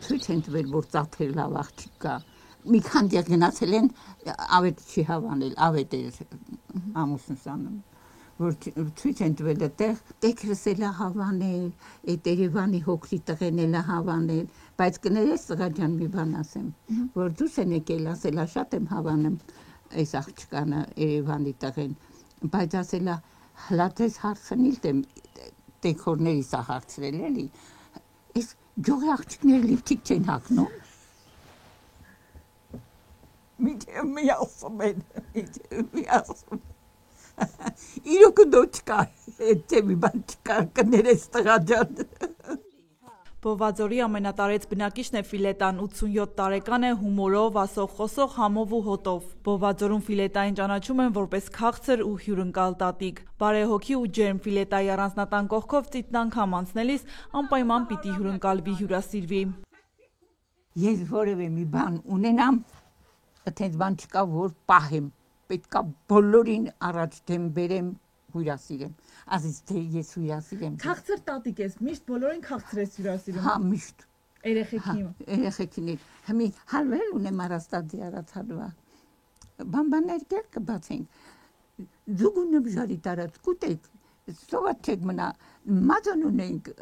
ցույց են տվել, որ ծափեր լավ աղջիկ կա։ Մի քանի գնացել են, ավետ չի հավանել, ավետ է ամուսնուսանում, որ ցույց են տվել այդտեղ, տեքրս էլ հավանել, այդ Երևանի հոգրի տղեն էլ հավանել, բայց կներես տղա ջան մի բան ասեմ, որ դուս են եկել ասելա շատ եմ հավանում այս աղջկանը Երևանի տղեն, բայց ասելա հլատես հարցնիլ դեմ տեքորների սա հարցրել էլի, այս ջողի աղջիկները լիփթիկ չեն հագնում։ Մի ասում են, մի ասում իրոք դոչ կա, թե մի բան չկա, կներես տղա ջան։ Բովաձորի ամենատարեց բնակիչն է Ֆիլետան, 87 տարեկան է, հումորով, ասող խոսող, համով ու հոտով։ Բովաձորում Ֆիլետային ճանաչում են որպես քաղցր ու հյուրընկալ տատիկ։ Բարեհոգի ու ջերմ Ֆիլետայի առանձնատան կողքով ծիտն անգամ անցնելիս անպայման պիտի հյուրընկալվի, հյուրասիրվի։ Ես որևէ մի բան ունենամ, այդպես բան չկա, որ պահեմ, պետքա բոլորին առաջ դեմ բերեմ, հյուրասիրեմ, ասես թե ես հյուրասիրեմ։ Քաղցր տատիկ ես, միշտ բոլորին քաղցր ես հյուրասիրում։ Հա, միշտ։ Երեխեքին։ Հիմի հալվել ունեմ Արաստադի արած հալվա։ Բամբաներ կեր կբացենք։ Ձուգունը բժարի տարած կուտեք, սովատ չեք մնա, մազան ունենք,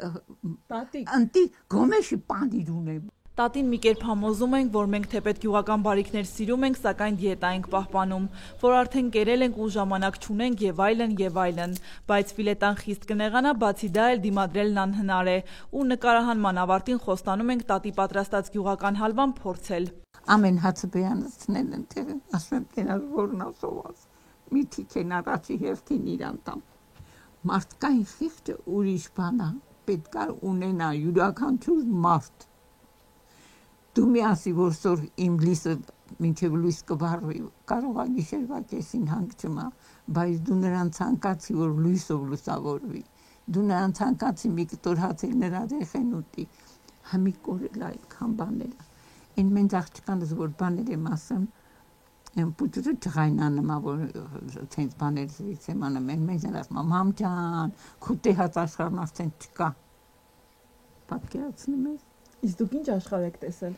ընտի գոմեշի պանդիր ունեմ։ Տատին մի կերպ համոզում ենք, որ մենք թեպետ գյուղական բարիքներ սիրում ենք, սակայն դիետա ենք պահպանում, որ արդեն կերել ենք ու ժամանակ չունենք եւ այլն, բայց Ֆիլետան խիստ կնեղանա, բացի դա էլ դիմադրելն անհնար է, ու նկարահանման ավարտին խոստանում ենք տատի պատրաստած գյուղական հալվան փորձել։ Ամեն հացը բերանցնել են տեղը, ասում եմ տենալ որն ասոված, մի թիք են առաջի հերթին իրան տամ։ Մարդկային խիղճը ուրիշ բան է, պետք է ունենա յուրաքանչյուր մարդ։ Դու մի ասի, որ սոր իմ լիսը մինչև լույս կվառվի, կարող է գիշերվա կեսին հանգչմա, բայց դու նրան ցանկացի, որ լույսով լուսավորվի, դու նրան ցանկացի մի կտոր հաց նրա երեխեն ուտի, համի կորել այդքան բաներ։ Այն մենց աղջկանս որ բաներ եմ ասում, պուտուրը ջղայնանմա, որ ցենց բաներից եմ անում, այն մենց ասում, մամ ջան, քուտե հաց աշխարհն արդեն չկա։ Պատկերացնում ես։ Իսկ դուք ինչ աշխարհ եք տեսել։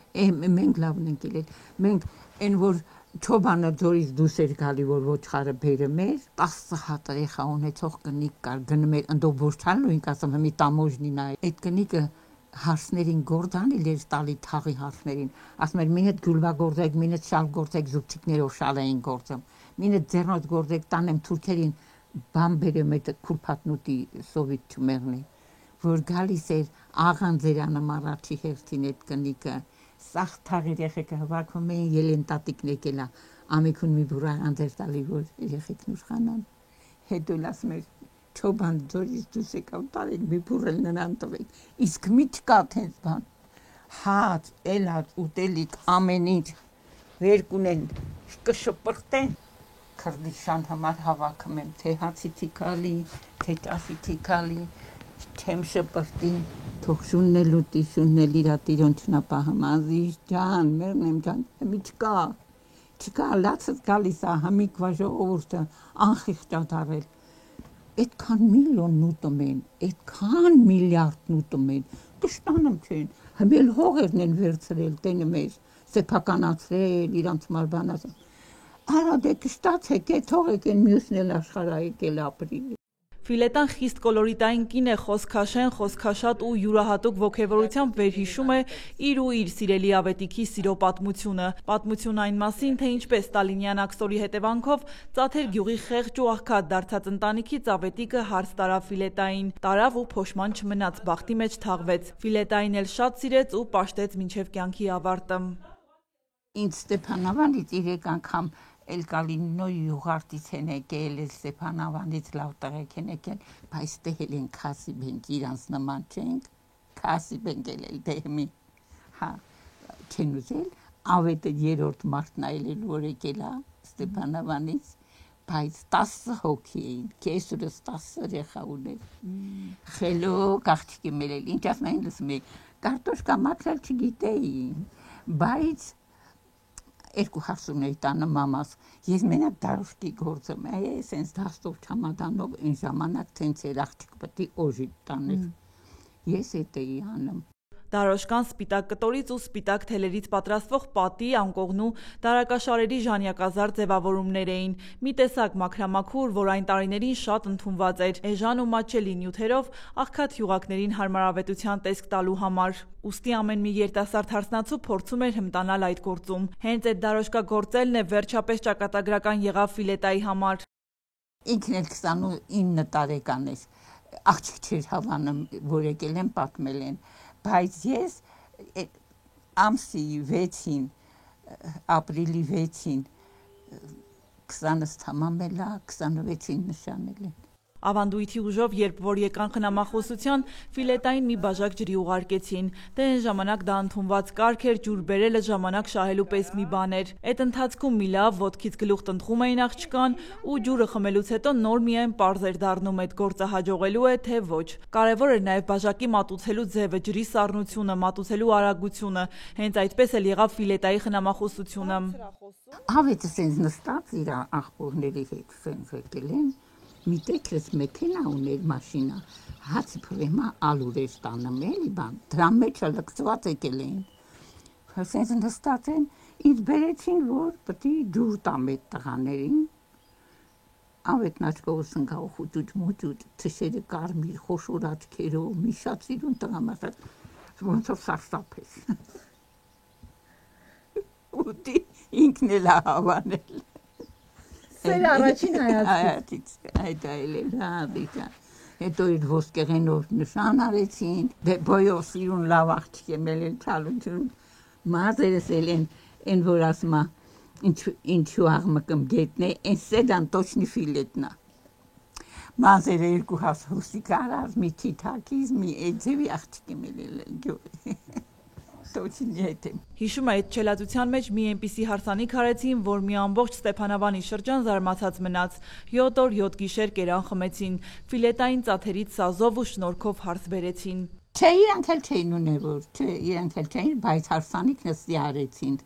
Մենք լավն ենք ելել։ Մենք այն որ Չոբանը ձորից դուրս էր գալի, որ ոչխարը բերը մեր, 10 հատ երեխա ունեցող կնիկ կար, գնում էր, ընդով ոչ չանլույնք ասում, մի տամոժնին այ։ Այդ կնիկը հարսներին գործանել էր տալի թաղի հարսներին։ Ասում էր՝ մինդ գյուլվա գործեք, մինդ շալ գործեք, զուգցիկներով շալ էին գործում։ Մինդ ձեռնոց գործեք, տանեմ թուրքերին բան բերեմ այդ քուրփատնուտի սովիտ չմեղնի։ Որ գալիս էր աղան ձերանım առաջի հերթին այդ կնիկը, սաղ թաղ երեխեքը հավաքվում էին, ելեն տատիկն եկելա, ամիքուն մի բուրան ձեր տալի, որ երեխեքն ուշխանան։ Հետո ասում էր Չոբան ձորից դուրս եկավ տարեք, մի բուրել նրան տվեք, իսկ մի չկա թենց բան, հաց, էլած, ուտելիք, ամեն ինչ, վեր կունեն, կշպրտեն, քրդիշան համար հավաքում եմ, թե հացի թիկալի, թե ճասի թիկալի, չեմ շպրտի, թող շունն էլ ուտի, շունն էլ իրա տիրոն չնապահում, ազիզ ջան, մերն եմ ջան, մի չկա, լացըց գալիս է, համիկ վաժողովուրդը, անխիղճ ադարել, այդքան միլիոն նուտում են, այդքան միլիարդ նուտում են, կշտանում չեն, հմել հողերն են վերցրել, տենը մեր, սեփականացրել, իրանց մարբան ասել, արա դե կշտացեք, թողեք են մյուսն էլ աշխարհ եկել ապրի։ Ֆիլետան խիստ կոլորիտային կին է, խոսքաշեն, խոսքաշատ ու յուրահատուկ ոգևորությամբ վերհիշում է իր ու իր սիրելի ավետիքի սիրո պատմությունը։ Պատմություն այն մասին, թե ինչպես Ստալինյան աքսորի հետևանքով Ծաթեր գյուղի խեղճ ու աղքատ դարձած ընտանիքից ավետիքը հարց տարավ Ֆիլետային, տարավ ու փոշման չմնաց, բախտի մեջ թաղվեց։ Ֆիլետային էլ շատ սիրեց ու պաշտեց մինչև կյանքի ավարտը։ Ինձ Ստեփանավանից 3 անգամ էլ Կալինոյ յուղարտից են եկել, Ստեփանավանից լավ տղեկ են եկել, բայց դել են քասիբ ենք, իրանց նման չենք, քասիբ ենք ելել դեմի, հա, չեն ուզել, ավետը 3-րդ մարտն այլել որ եկել է Ստեփանավանից, բայց 10 հոգի էին, կեսուրս 10 երեխա ուներ, խելոք աղջիկի մեր էլ, ինչ ասում էին լսում եք, կարտոշկա մաքրել չգիտեի, բայց 2 հարսուն էի տանը մամաս, ես մենակ դարոշկի գործում էի, սենց դաստով չամադանով այն ժամանակ թենց էր աղջիկ պետք է օժիտ տաներ, ես էդ էի անում։ Դարոշկան սպիտակ կտորից ու սպիտակ թելերից պատրաստվող պատի, անկողնու, դարակաշարերի ժանյակազարդ ձևավորումներ էին, մի տեսակ մաքրամաքուր, որ այն տարիներին շատ ընդունված էր, էժան ու մատչելի նյութերով աղքատ հյուղակներին հարմարավետության տեսք տալու համար։ Ուստի ամեն մի երիտասարդ հարսնացու փորձում էր հմտանալ այդ գործում։ Հենց այդ դարոշկա գործելն է վերջապես ճակատագրական եղավ Ֆիլետայի համար։ Ինքն էլ 29 տարեկան էր, աղջիկ չէր հավանում, որ եկել են պատմել են, բայց ես ամսի 6-ին, ապրիլի 6-ին 20-ը թամամել է, 26-ին նշանել են։ Ավանդույթի ուժով, երբ որ եկան խնամախոսության, Ֆիլետային մի բաժակ ջրի ուղարկեցին։ Դե այն ժամանակ դա ընդունված կարգ էր, ջուր բերելը ժամանակ շահելու պես մի բան էր։ Այդ ընթացքում մի լավ ոտքից գլուխ տնտղում էին աղջկան ու ջուրը խմելուց հետո նոր միայն պարզ էր դառնում այդ գործը հաջողելու է, թե ոչ։ Կարևոր էր նաև բաժակի մատուցելու ձևը, ջրի սառնությունը, մատուցելու արագությունը։ Հենց այդպես էլ եղավ Ֆիլետայի խնամախոսությունը։ Ավետը սենց նստած իր աղբորների հետ սենց եկել են, մի տեքրս մեքենա ուներ մաշինա, հացի պրեմա ալուր էր տանում էլի բան, դրան մեջը լկծված եկել էին, սենց նստած են, ինձ բերեցին, որ պտի ջուր տամ էդ տղաներին, ավետն աչքովս ընկավ խուճուճ մուճուճ, թշերը կարմիր, խոշոր աչքերով, մի շատ սիրուն տղամարդ, ոնց որ սարսափ ես, ուտի ինքն էլ հավանել։ Սեր առաջին հայացքից այդ այլել, դիքա։ Հետո իր ոսկեղենով նշան արեցին, բոյով սիրուն լավ աղջիկ եմ էլ չալություն, մազերս էլ են որ ասմա, ինչու աղմկմ գետնե, են սեդան տոչնի ֆիլետնա։ Մազերը երկու հուսիկ արար, մի թիթակիզ, մի էջևի աղջիկ եմ էլ Հիշում է այդ չելածության մեջ մի այնպիսի հարսանիք արեցին, որ մի ամբողջ Ստեփանավանի շրջան զարմացած մնաց, 7 օր 7 գիշեր կերան խմեցին, Ֆիլետային ծաթերից սազով ու շնորհքով հարս բերեցին։ Չէ, իրանք էլ չէին ուներ, չէ, իրանք էլ չէին, բայց հարսանիքն ըստի արեցին,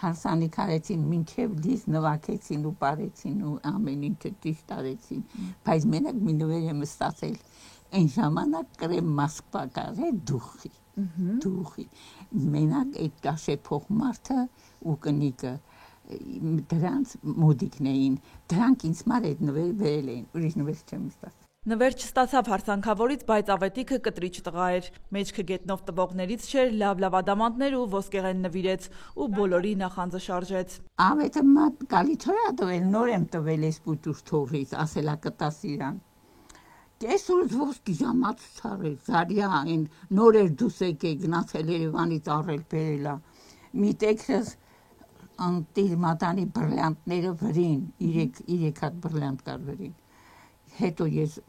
հարսանիք արեցին, մինչև դիս նվագեցին ու պարեցին ու ամեն ինչը ճիշտ արեցին, բայց մենակ մի նվեր եմ ստացել, այն ժամանակ կրեմ Մոսկվա կարե դուխի, մենակ այդ դաշեփող մարդը ու կնիկը դրանց մոդիկն էին, դրանք ինձ մար այդ նվեր վերել էին, ուրիշ նվեր չեմ ստացել։ Նվեր չստացավ հարսանքավորից, բայց ավետիքը կտրիչ տղա էր, մեջքը գետնով տվողներից չէր, լավ ադամանդներ ու ոսկեղեն նվիրեց ու բոլորի նախանձը շարժեց։ Ավետը մատ գալի չորա տվել, նոր եմ տվել ես պուտուր թողից, ասելա կտաս իրան։ Կեսուրս ոսկի ժամաց չարել, զարյա այն նոր էր դուս եկե գնացել Երևանից առել բերելա, մի տեքրս անտիր մատանի բրլյանտները վրին, իրեք հատ բրլյանտ կար վրին, հետո ես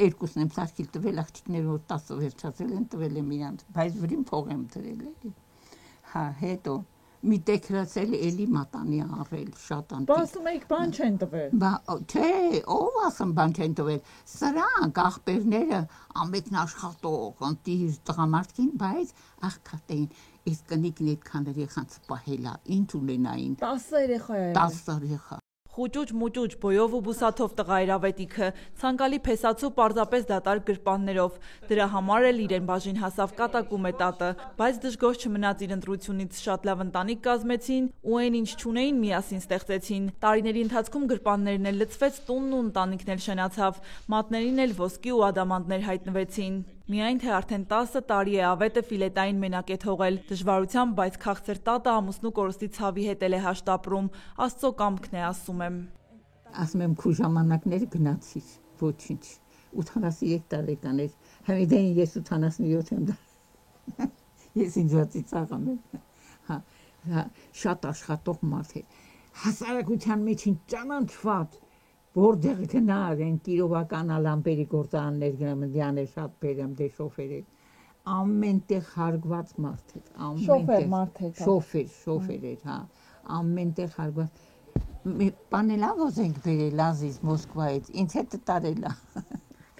երկուսն եմ սարքիլ տվել, աղջիկները որ 10 վերջացել են տվել եմ իրանց, բայց վրին փող եմ դրել էլի, հա հետո մի տեքրացել էլի մատանի առել, շատ անտիր։ Բասում եք բան չեն տվել։ Չէ, ով ասեմ բան չեն տվել, սրանք աղբերները ամենքն աշխատող, անտիր տղամարդքին, բայց աղքատ էին, իսկ կնիկն այդքան երեխան սպահելա, ինչ ունենային։ 10 երեխա էր։ 10 երեխա։ Խուճուճ մուճուճ բոյով ու բուսաթով տղա էր ավետիքը, ցանկալի փեսացու պարզապես դատարկ գրպաններով, դրա համար էլ իրեն բաժին հասավ կատակում է տատը, բայց դժգոհ չմնաց իր ընտրությունից, շատ լավ ընտանիք կազմեցին ու այն ինչ չունեին միասին ստեղծեցին, տարիների ընթացքում գրպաններն էլ լցվեց, տունն ու ընտանիքն էլ շենացավ, մատներին էլ ոսկի ու ադամանդներ հայտնվեցին։ Միայն թե արդեն 10 տարի է ավետը Ֆիլետային մենակ է թողել, դժվարությամբ, բայց քաղցր տատը ամուսնու կորստի ցավի հետ էլ է հաշտ ապրում, Աստծո կամքն է, ասում եմ։ Ասում եմ քու ժամանակները գնացիր, ոչինչ, 83 տարեկան էր, համիդեն ես 87 եմ դա, ես ինձացից աղամ եմ, շատ աշխատող մարդ է, հասարակության մեջ ինչ ճանաչված, որտեղ գնար են Կիրովական ալամպերի գործարաններ գնամդյան է շատ բերեմ դե շոֆեր էր ամեն տեղ հարգված մարդ էր շոֆեր էր հա ամեն տեղ հարգված պանելավ ոզենք բերել ազիզ Մոսկվայից ինձ հետ տարելա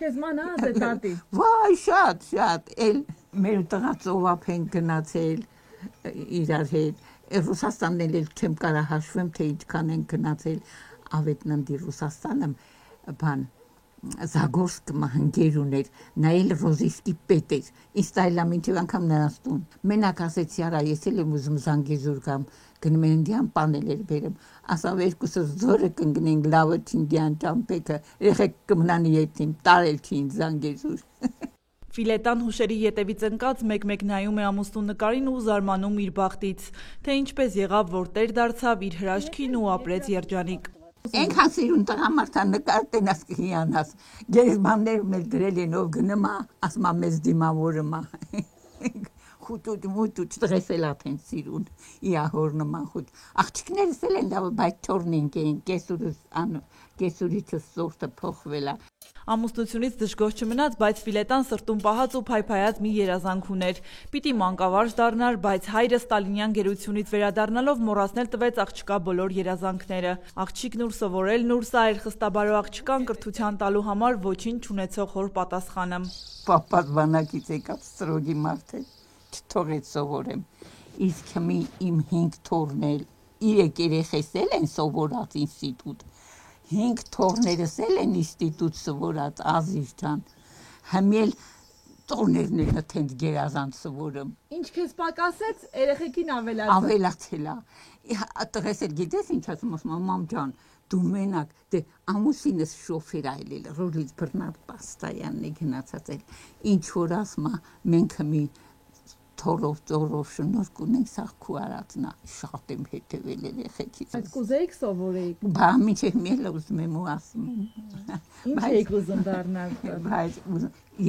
քեզ մանազ է տատի վայ շատ էլ մեր տղա ծովափ են գնացել իրար հետ Ռուսաստանն էլ չեմ կարա հաշվեմ թե ինչքան են գնացել Ավետնանդի Ռուսաստանը բան Զագորսկը հնգեր ուներ, նա էլ ռոզիսկի պետ էր, ինձ տայլա մինչև անգամ նրանց տուն։ Մենակ ասեցի արա, ես էլ եմ ուզում Զանգեզուր գամ, գնում են դիան պանել էր բերեմ, ասավ երկուսս ձորը կընկնենք լավը չինդիան ճամպեքը, երեխեք կմնան ետին, տարել չի ինձ Զանգեզուր։ Ֆիլետան հուշերի ետևից ընկած մեկ-մեկ նայում է ամուսնու նկարին ու զարմանում իր բախտից, թե ինչպես եղավ, որ տեր դարձավ իր հրաշքին ու ապրեց երջանիկ։ Այնքան սիրուն տղամարդան նկար տենաս կհիանաս, գերմաններ մեր գրել են ով գնմա, ասմա մեզ դիմավորմա, խուտուտ տղես էլ ատեն սիրուն, իահոր նման խուտ, աղջիկներս էլ են լավ, բայց չորնինք էին, կեսուրիցս սորտը փոխվել է։ Ամուսնությունից դժգոհ չմնաց, բայց Ֆիլետան սրտում պահած ու փայփայած մի երազանք ուներ։ Պիտի մանկավարժ դառնար, բայց հայրը ստալինյան գերությունից վերադառնալով մոռացնել տվեց աղջկա բոլոր երազանքները։ Աղջիկն ուր սովորելն ուր սա էր խստաբարո աղջկան կրթության տալու համար ոչինչ չունեցող հոր պատասխանը։ Պապաս բանակից եկած ստրոգի մարդ է, չթողեց սովորեմ։ Իսկ իմ 5 թորներ, 3 երեխես էլ են սովորած ինստիտուտ։ 5 թորներս էլ են ինստիտուտ սովորած Ազիզ ջան, հմել տորներն են թենց գերազանց սովորում։ Ինչ քեզ պակասեց, երեխեքին ավելացել է։ Տղես էլ գիտես ինչ ասում, մամ ջան, դու մենակ, դե ամուսինս շոֆեր այլել, ռոլից բռնած պաստայանն է գնացած էլ, ինչ որ ասմա, մենք մի թորով ծորով շնորհք ունենք, սաղ քու արածնա, շատ եմ հետևել երեխեքից։ Բայց կուզեիք սովորեիք։ Բա մինչև մի էլ ուզում եմ ու ասում եմ։ Ինչ եք ուզում դառնալ։ Բայց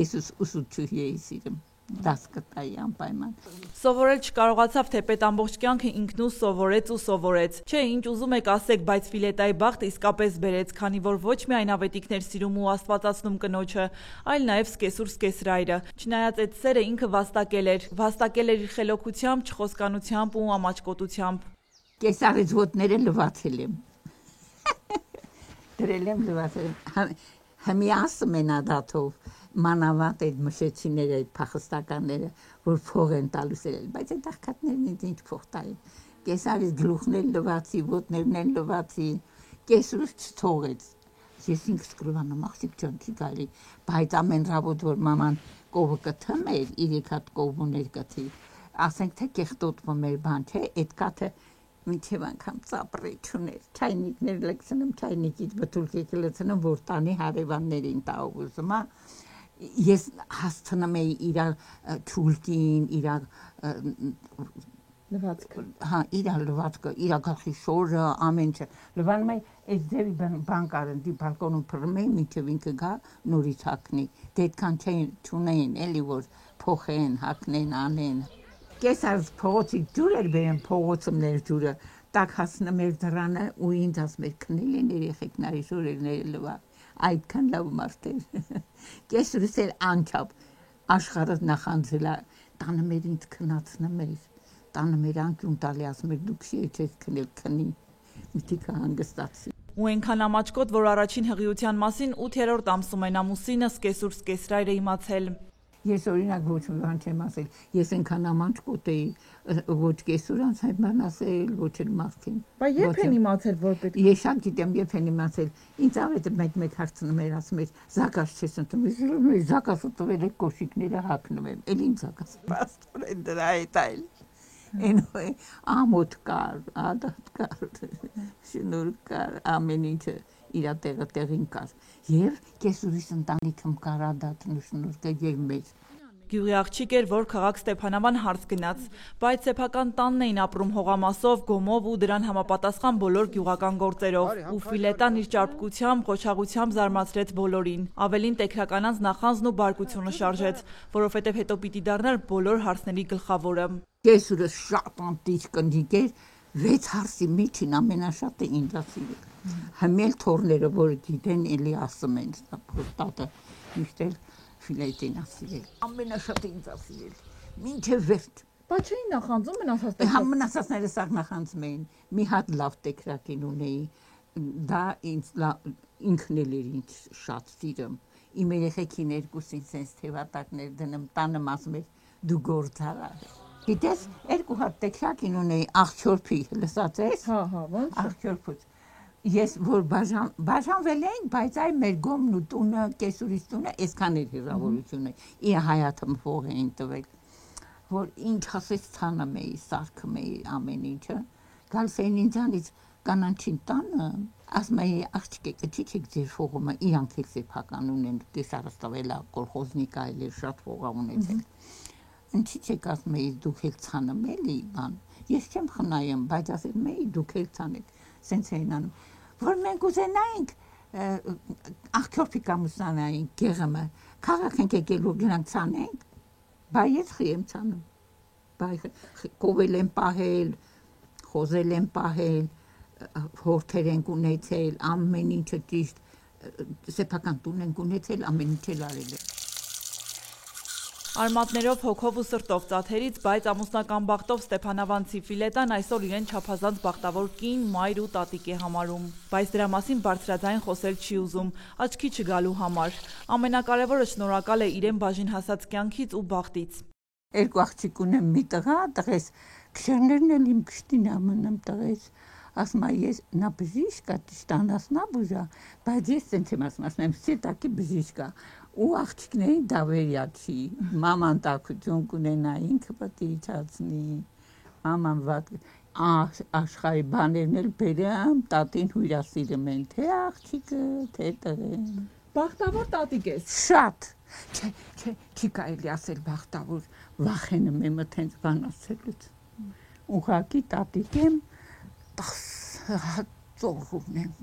ես ուսուցչուհի էի սիրում, դաս կտայի անպայման։ Սովորել չկարողացավ, թեպետ ամբողջ կյանքը ինքնու սովորեց։ Չէ, ինչ ուզում եք ասեք, բայց Ֆիլետայի բախտը իսկապես բերեց, քանի որ ոչ միայն ավետիքներ սիրում ու աստվածացնում կնոջը, այլ նաև սկեսրայրը։ Չնայած այդ սերը ինքը վաստակել էր իր խելոքությամբ, չխոսկանությամբ ու ամաչկոտությամբ։ Կեսարից ոտները լվացել եմ։ Դրել եմ լվացել եմ։ Հիմի ասում են ադաթով մանավանդ այդ մշեցիները, այդ փախստականները, որ փող են տալուս էլ, բայց այդ աղքատներն ինձ ինչ փող տային։ Կեսարից գլուխն էլ լվացի, ոտներն էլ լվացի, կեսուրս չթողեց։ Ես ինքս կրվանամ, աղջիկ ջան, չի գալի, բայց ամեն ռաբոտ, որ մաման կովը կթմեր, 3 հատ կով ուներ կթի, ասենք թե կեղտոտվում էր բան, չէ, այդ կաթը մինչև անգամ ծապրի չուներ, չայնիկներ լցնում, չայնիկից բթուլքեքը լցնում, որ տանի հարևաններին տա ուզում, ես հասցնում էի իր չուլկին, իր լվացքը, իր լվացքը, իր գլխի շորը, ամեն ինչ լվանում էի, այս ձևի բան կարընդի բալկոնում փռում էի, մինչև ինքը գա նորից հագնի, դե այդքան չունեին, էլի որ փոխեն, հագնեն, անեն։ Կեսարս փողոցի ջուր էր բերեմ, փողոցումներ ջուրը, տակ հասնում էր դրանը ու ինձ ասում էր քնել են երեխեքների շորերները լվա, այդքան լավ մարդ էր։ Կեսուրս էլ անչափ աշխարհը նախանձել է, տանը մեր ինձ քնացնում էր, տանը մեր անկյուն տալի ասում էր դուք չեք քնել, քնի, միտիկը հանգստացի։ Ու այնքան ամաչկոտ, որ առաջին հղիության մասին 8-րդ ամսում են ամուսինը սկեսրայրը իմացել։ Ես օրինակ ոչ մի բան չեմ ասել, ես այնքան ամանչկոտ էի, ոչ կեսուրանց այդ բան ասել, ոչ էլ մարդին։ Բայց երբ են իմացել, որ պետք է։ Ես շատ գիտեմ, երբ են իմացել, ինձ ավետը մեկ հարցնում էր, ասում էր, զակաս չես ընդունում, ես զակասը տվել եք կոշիկները հագնում եմ, էլ ինձ զակաս պաստորեն դրա հետ այլ։ Ամոթ կար, ադատ կար, շնորհ կար, ամեն ինչը իր տեղին կար։ Եվ կեսուրիս ընտանիքում կար ադատն ու շնորհքը եւ մեր։ Գյուղի աղջիկ էր, որ քաղաք Ստեփանավան հարց գնաց, բայց սեփական տանն էին ապրում հողամասով, գոմով ու դրան համապատասխան բոլոր գյուղական գործերով։ Ու Ֆիլետան իր ճարպկությամբ, ղոչաղությամբ զարմացրեց բոլորին։ Ավելին տեքրականանց նախանձն ու բարկությունը շարժեց, որովհետև հետո պիտի դառնար բոլոր հարցների գլխավորը։ Կեսուրը շատ անտիճ կնիկ էր, 6 հարցի միջին ամենաշատը ինձ ասիլ։ Հմել թորները, որ գիտեն, էլի ասում են, տատը միշտ էլ Ֆիլետին ասիլ, ամենաշատը ինձ ասիլ, մինչև վերջ։ Բայց չէին նախանձում մնացածները։ Մնացածները սաղ նախանձում էին, մի հատ լավ տեքրակին ունեի, դա ինքն էլ էր ինձ շատ սիրում, իմ երեխեքին երկուսին սենց թևատակներ դնում, տանım ասում էր, դու գործարար։ Գիտես, 2 հատ տեքրակին ունեի աղջորփի, լսած ես։ Հա, ոնց։ Աղջորփուց։ Ես որ բաժանվել էինք, բայց այ մեր գոմն ու տունը, կեսուրից տունը այսքան էր հեռավորությունը։ Իր հայաթը փող էին տվել, որ ինչ ասես ցանում էի, սարքում էի ամեն ինչը։ Գալիս էին ինձանից կանանչին տանը, ասում էի աղջիկ եք ձեր փողումը, իրանք էլ սեփական ունեն, տեսարստավելա կոլխոզնիկ այլ շատ փող ունեցել։ Ինչի՞ չեք ասում էի դուք էլ ցանում էլի բան։ Ես չեմ խնայում, բայց ասում էի դուք էլ ցանեք։ Սենց էին անում, որ մենք ուզենայինք աղքորփիկ ամուսնանային գեղը, քաղաք ենք եկել որ գնանք ցանենք, բայց ես խի եմ ցանում։ Բայց կովել եմ պահել, խոզել եմ պահել, հորթեր ենք ունեցել, ամեն ինչը ճիշտ սեփական տուն ենք ունեցել, ամեն ինչ էլ արել եմ։ Արմատներով, հոգով ու սրտով ծաթերից, բայց ամուսնական բախտով Ստեփանավանցի Ֆիլետան այսօր իրեն չափազանց բախտավոր կին, մայր ու տատիկ է համարում, բայց դրա մասին բարձրաձայն խոսել չի ուզում, աչքի չգալու համար։ Ամենակարևորը շնորհակալ է իրեն բաժին հասած կյանքից ու բախտից։ Երկու աղջիկ ունեմ, մի տղա, տղես, քշերներն էլ իմ կշտին ամնեմ տղես, ասում ես նա բժիշկա, տիշտանասնա բուժա, բայց ես ցենց եմ ասում սետակի բժիշկա, ու աղջիկներին դավերյաչի, մաման տակություն կունենա, ինքը պետք է իջացնի, մաման վատ աշխարհի բաներն էլ բերեմ, տատին հյուրասիրում են, թե աղջիկը, թե տղեն։ Բախտավոր տատիկ ես։ Շատ, չի կարելի ասել բախտավոր, վախենում եմ այդպես բան ասելուց։ Ուղղակի տատիկ եմ, 10 ծոր ունեմ,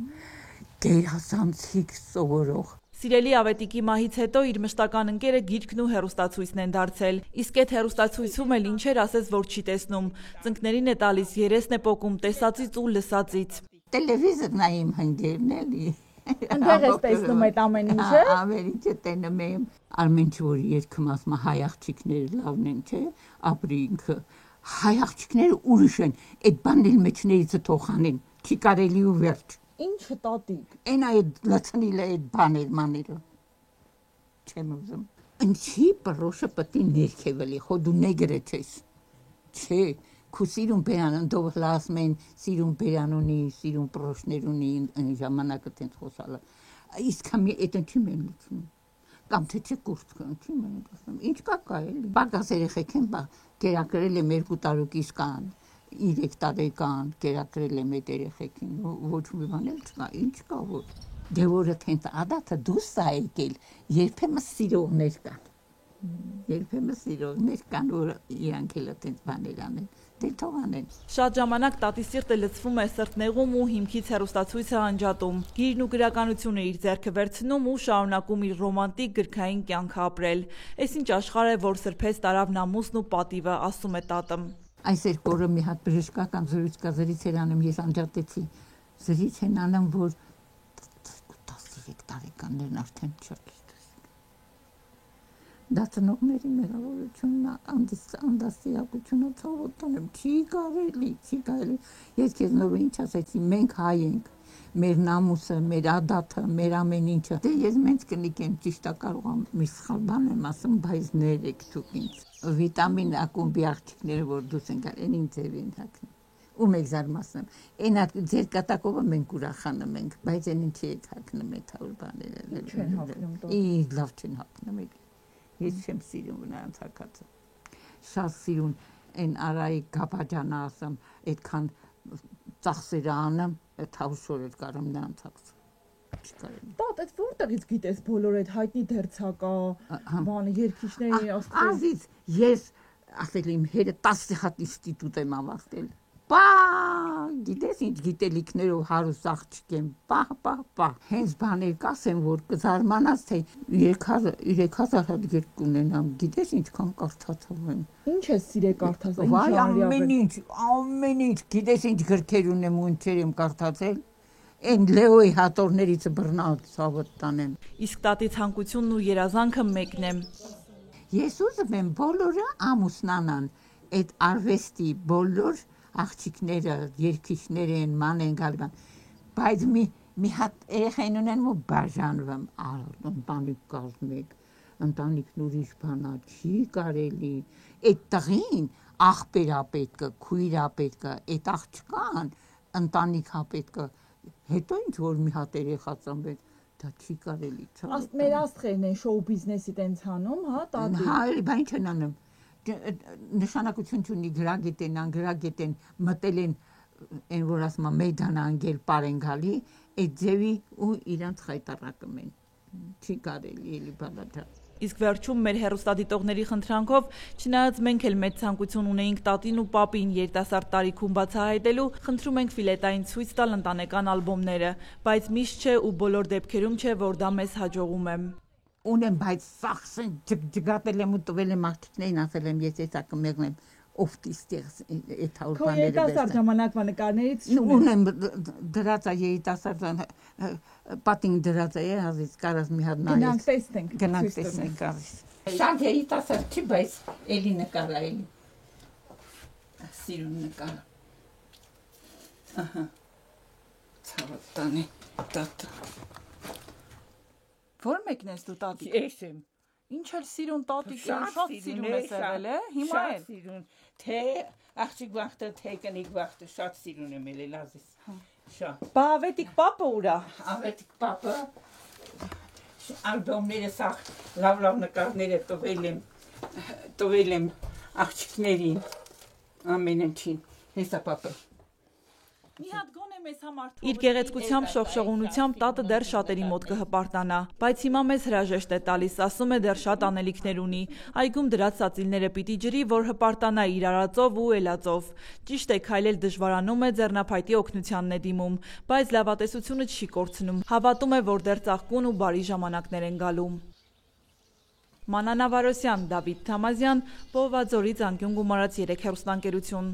գերազանցիկ սովորող։ Սիրելի ավետիքի մահից հետո իր մշտական ընկերը գիրքն ու հեռուստացույցն են դարձել։ Իսկ այդ հեռուստացույցում էլ ինչեր ասես, որ չի տեսնում։ Ծնկներին է տալիս, երեսն է պոկում տեսածից ու լսածից։ Տելևիզորն է իմ հնգերն էլի։ Այնտեղ ես տեսնում այդ ամեն ինչը։ Ամեն ինչը տենում եմ։ Ամեն ինչ որ երգում ասում հայ աղջիկները լավն են, չէ՞, ապրի ինքը։ Հայ աղջիկները ուրիշ են, այդ բանել մեջներից թող անեն, չի կարելի ու վերջ։ Ինչը տատիկ։ Այն այդ լցնիլ է այդ բաներ մաները։ Չեմ ուզում։ Ինչի պրոշը պետք է ներքևելի, խո դու նեգր ես։ Չէ, քու սիրուն բերան դով լասում են, սիրուն բերան ունի, սիրուն պրոշներ ունի, այն ժամանակը տենց խոսալը։ Իսկ համի այդ ինչի մեն լցնում։ Կամ թե չէ կուրտ քնի մեն ասում։ Ինչ կա կարելի։ Բակաս երեխեք են, կերակրել եմ 2 տարուկիս կան։ 3 տարեկան կերակրել եմ այդ երեխեքին, ոչ մի բան էլ չկա, ինչ կա որ։ Դե որը թենց ադաթը դուրս է եկել, երբեմն սիրողներ կան։ Երբեմն սիրողներ կան, որ իրանք էլ այդպես բաներ անեն, դե թող անեն։ Շատ ժամանակ տատի սիրտը լցվում է սրտնեղում ու հիմքից հեռուստացույցը անջատում։ Գիրն ու գրականությունը իր ձեռքը վերցնում ու շարունակում իր ռոմանտիկ գրքային կյանքը ապրել։ Էս ինչ աշխարհ է, որ սրբեց տարավ նամուսն ու պատիվը, ասում է տատը։ Այս երկու օրը մի հատ բժշկական զրույց կա, զրից էր անում, ես անջատեցի։ Զրից են անում, որ 13 տարեկաններն արդեն չկա։ Դա ծնողների մեղավորությունն է, անդաստիարակությունը ցավոտում եմ, չի կարելի։ Ես քեզ նոր ինչ ասեցի, մենք հայ ենք, մեր նամուսը, մեր ադաթը, մեր ամեն ինչը։ Դե ես մեծ կնիկ եմ, ճիշտ է կարող եմ մի սխալ բան եմ ասում, բայց ներեք դուք ինձ։ Վիտամին ակումբի աղջիկները, որ դուս են գալ, այն ինձ են հագնում։ Ու մեկ զարմացնում։ Այն ձեր կատակովը մենք ուրախանում ենք, բայց այն ինչի եք հագնում այդ հավոր բաները։ Չեն հագնում դա։ Լավ չեն հագնում։ Ես չեմ սիրում նրանց հագածը։ Շատ սիրուն այն Արայի Գաբաջանը ասում, այդքան ծախսերը անեմ, այդ հավուշորեր կարում նրանց հագծը։ Տատ, այդ որտեղից գիտես բոլոր այդ հայտնի դերձակա բանը երկիշների աստղը։ Ազիզ, ես ասել իմ հերը 10 հատ ինստիտուտ եմ ավարտել։ Գիտես ինչ գիտելիքներով հարուստ աղջիկ եմ, հենց բաներ կասեմ, որ կզարմանաս, թե 3000 հատ գրք կունենամ, գիտես ինչքան կարդացել եմ։ Ինչ ես սիրել կարդացել, Վայ, ամեն ինչ, գիտես ինչ գրքեր ունեմ ու ինչեր եմ կարդացել, այն Լեոյի հատորներից բռնալ ցավոտ տանեմ։ Իսկ տատի ցանկությունն ու երազանքը մեկն է։ Ես ուզում եմ բոլորը ամուսնանան, այդ արվեստի բոլոր աղջիկները, երկիշները են, ման են գալվան, բայց մի հատ երեխային ունեն ու բաժանվեմ, ընտանիք կազմեք, ընտանիքն ուրիշ բանա, չի կարելի, այդ տղին աղբերա պետքը, քույրա պետքը, այդ աղջկան ընտանիքա պետքը, Հետո ինչ որ մի հատ երեխա ծնվեց, դա չի կարելի ցավ։ Մեր աստղերն են շոու բիզնեսի տենց հանում, հա, տատի։ Հա, բա ինչ են անում։ Նշանակություն չունի գրագետեն, անգրագետեն մտել են այն որ ասում է մեյդան անգել պարեն գալի, այդ ձևի ու իրանց խայտարակում են։ Չի կարելի էլի բալադա։ Իսկ վերջում մեր հեռուստադիտողների խնդրանքով, չնայած մենք էլ մեծ ցանկություն ունեինք տատին ու պապին երիտասարդ տարիքում բացահայտելու, խնդրում ենք ֆիլետային ցույց տալ ընտանեկան ալբոմները, բայց միշտ չէ ու բոլոր դեպքերում չէ, որ դա մեզ հաջողում է։ Ունեմ, բայց սախսեն ջգատել եմ ու տվել եմ աղջիկներին, ասել եմ ես էսա կմեղնեմ օֆտիստեղս այդ հաուր Քո բաները երիտասարդ ժամանակվա նկարներից ունեմ դրած է երիտասարդ պատին դրած է ազից կարած մի հատ նայես գնանք տեսնենք ազից շատ երիտասարդ չի բայց էլի նկար է էլի սիրուն նկար ահա ցավտանի տատ Որ մեկն ես դու տատի։ Ես եմ Ինչ էլ սիրուն տատիկ շատ սիրուն ես եղել է, հիմա էլ։ Շատ սիրուն, թե աղջիկ վաղտը, թե կնիկ վաղտը շատ սիրուն եմ ելել ազիս, շատ։ Բա ավետիկ պապը ուրա։ Ավետիկ պապը, ալբոմները սաղ լավ նկարները տվել եմ աղջիկներին, ամեն ընչին, հեսա պապը։ Մի հատ գոնե մեզ համար Իր գեղեցկությամբ շողշողունությամբ տատը դեռ շատերի մոտ կհպարտանա, բայց հիմա մեզ հրաժեշտ է տալիս, ասում է դեռ շատ անելիքներ ունի, այգում դրած սածիլները պիտի ջրի, որ հպարտանա իր արածով ու էլածով, ճիշտ է քայլել դժվարանում է, ձեռնափայտի օգնությանն է դիմում, բայց լավատեսությունը չի կորցնում, հավատում է, որ դեռ ծաղկուն ու բարի ժամանակներ են գալու։ Մանանա Վարոսյան, Դավիթ Թամազյան, Բովազորից անկյուն գումարած 3 հեռուստաընկերություն։